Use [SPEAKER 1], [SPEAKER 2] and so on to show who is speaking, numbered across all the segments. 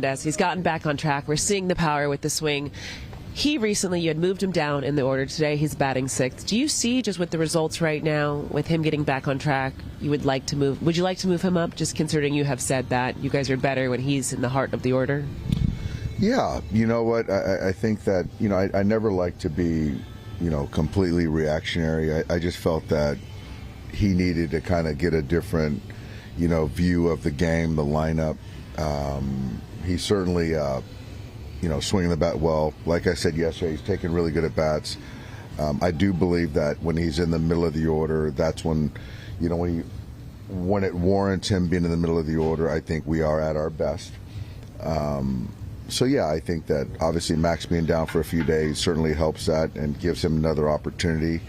[SPEAKER 1] As he's gotten back on track, we're seeing the power with the swing. He recently, you had moved him down in the order. Today he's batting sixth. Do you see, just with the results right now, with him getting back on track, would you like to move him up, just considering you have said that you guys are better when he's in the heart of the order?
[SPEAKER 2] Yeah, you know what, I think that, I never like to be, completely reactionary. I just felt that he needed to kind of get a different, view of the game, the lineup. He's certainly, swinging the bat well. Like I said yesterday, he's taking really good at bats. I do believe that when he's in the middle of the order, that's when, when it warrants him being in the middle of the order, I think we are at our best. So yeah, I think that obviously Max being down for a few days certainly helps that and gives him another opportunity.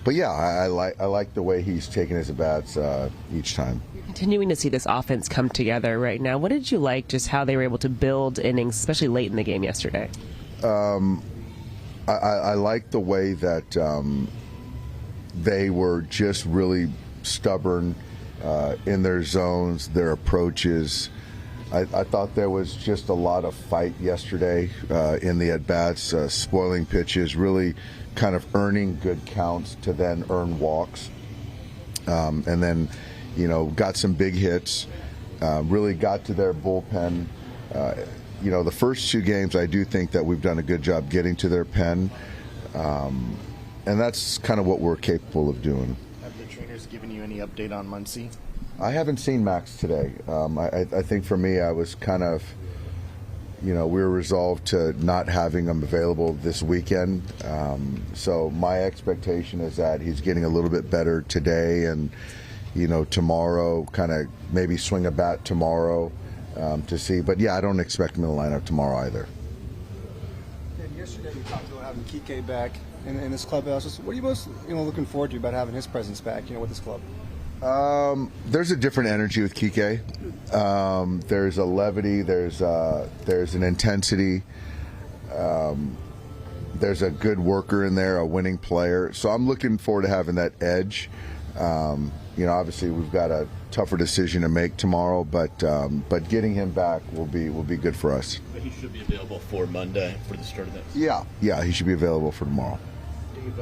[SPEAKER 2] But yeah, I like the way he's taking his at-bats each time.
[SPEAKER 1] You're continuing to see this offense come together right now. What did you like, just how they were able to build innings, especially late in the game yesterday?
[SPEAKER 2] I like the way that they were just really stubborn in their zones, their approaches. I thought there was just a lot of fight yesterday in the at-bats, spoiling pitches, really kind of earning good counts to then earn walks. And then, got some big hits, really got to their bullpen. The first two games, I do think that we've done a good job getting to their pen. And that's kind of what we're capable of doing.
[SPEAKER 3] Have the trainers given you any update on Muncy?
[SPEAKER 2] I haven't seen Max today. I think for me, I was kind of, we were resolved to not having him available this weekend. So my expectation is that he's getting a little bit better today and, tomorrow, kind of maybe swing a bat tomorrow to see. But yeah, I don't expect him in the lineup tomorrow either.
[SPEAKER 4] And yesterday we talked about having Kike back in this clubhouse. What are you most looking forward to about having his presence back, with this club?
[SPEAKER 2] There's a different energy with Kike. There's a levity. There's an intensity. There's a good worker in there, a winning player. So I'm looking forward to having that edge. Obviously we've got a tougher decision to make tomorrow, but getting him back will be good for us.
[SPEAKER 5] But he should be available for Monday for the start of this.
[SPEAKER 2] Yeah, he should be available for tomorrow.
[SPEAKER 3] Dave,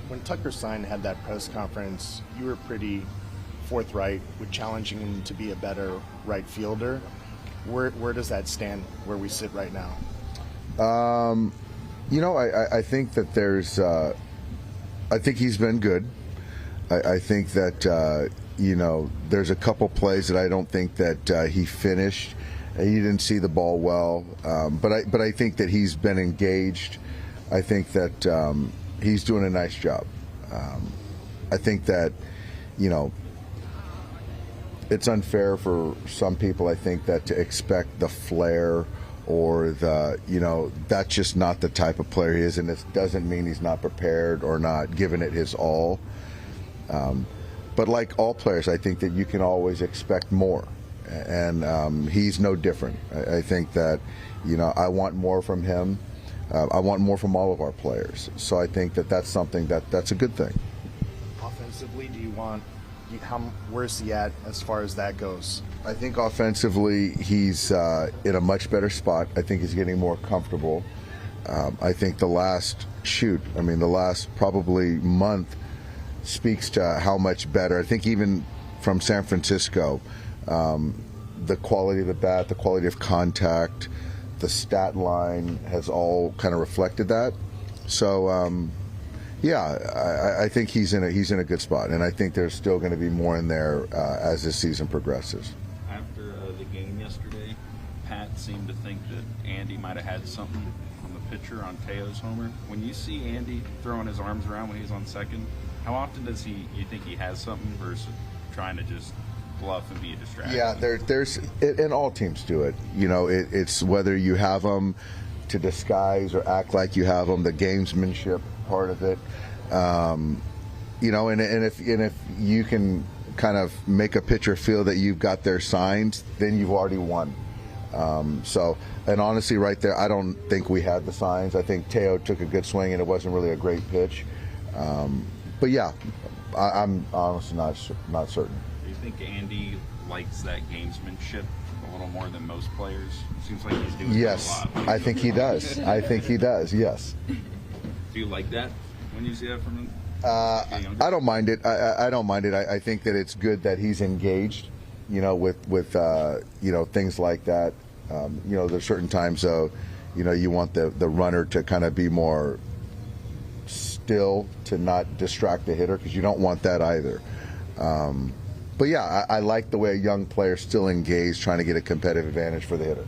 [SPEAKER 3] when Tucker Sign had that press conference, you were pretty forthright with challenging him to be a better right fielder. Where does that stand where we sit right now?
[SPEAKER 2] I think that I think he's been good. I think that there's a couple plays that I don't think that he finished. He didn't see the ball well, but I think that he's been engaged. I think that he's doing a nice job. I think that it's unfair for some people, I think, that to expect the flair or that's just not the type of player he is, and it doesn't mean he's not prepared or not giving it his all. But like all players, I think that you can always expect more, and he's no different. I think that, I want more from him. I want more from all of our players. So I think that that's something that's a good thing.
[SPEAKER 3] Offensively, where's he at as far as that goes?
[SPEAKER 2] I think offensively he's in a much better spot. I think he's getting more comfortable. I think the last probably month speaks to how much better. I think even from San Francisco, the quality of the bat, the quality of contact, the stat line has all kind of reflected that. So I think he's in a good spot, and I think there's still going to be more in there as this season progresses.
[SPEAKER 6] After the game yesterday, Pat seemed to think that Andy might have had something on the pitcher on Teo's homer. When you see Andy throwing his arms around when he's on second, how often does you think he has something versus trying to just bluff and be a distraction?
[SPEAKER 2] Yeah, and all teams do it. It's whether you have them to disguise or act like you have them, the gamesmanship part of it. And if you can kind of make a pitcher feel that you've got their signs, then you've already won. And honestly, right there, I don't think we had the signs. I think Teo took a good swing, and it wasn't really a great pitch. But yeah, I'm honestly not certain.
[SPEAKER 6] Do you think Andy likes that gamesmanship a little more than most players? Seems like he's doing
[SPEAKER 2] Yes,
[SPEAKER 6] that a lot.
[SPEAKER 2] I think he does. I think he does. Yes.
[SPEAKER 6] Do you like that when you see that from him?
[SPEAKER 2] I don't mind it. I don't mind it. I think that it's good that he's engaged, with things like that. There's certain times, though, you want the runner to kind of be more still, to not distract the hitter, because you don't want that either. But yeah, I like the way a young player still engaged, trying to get a competitive advantage for the hitter.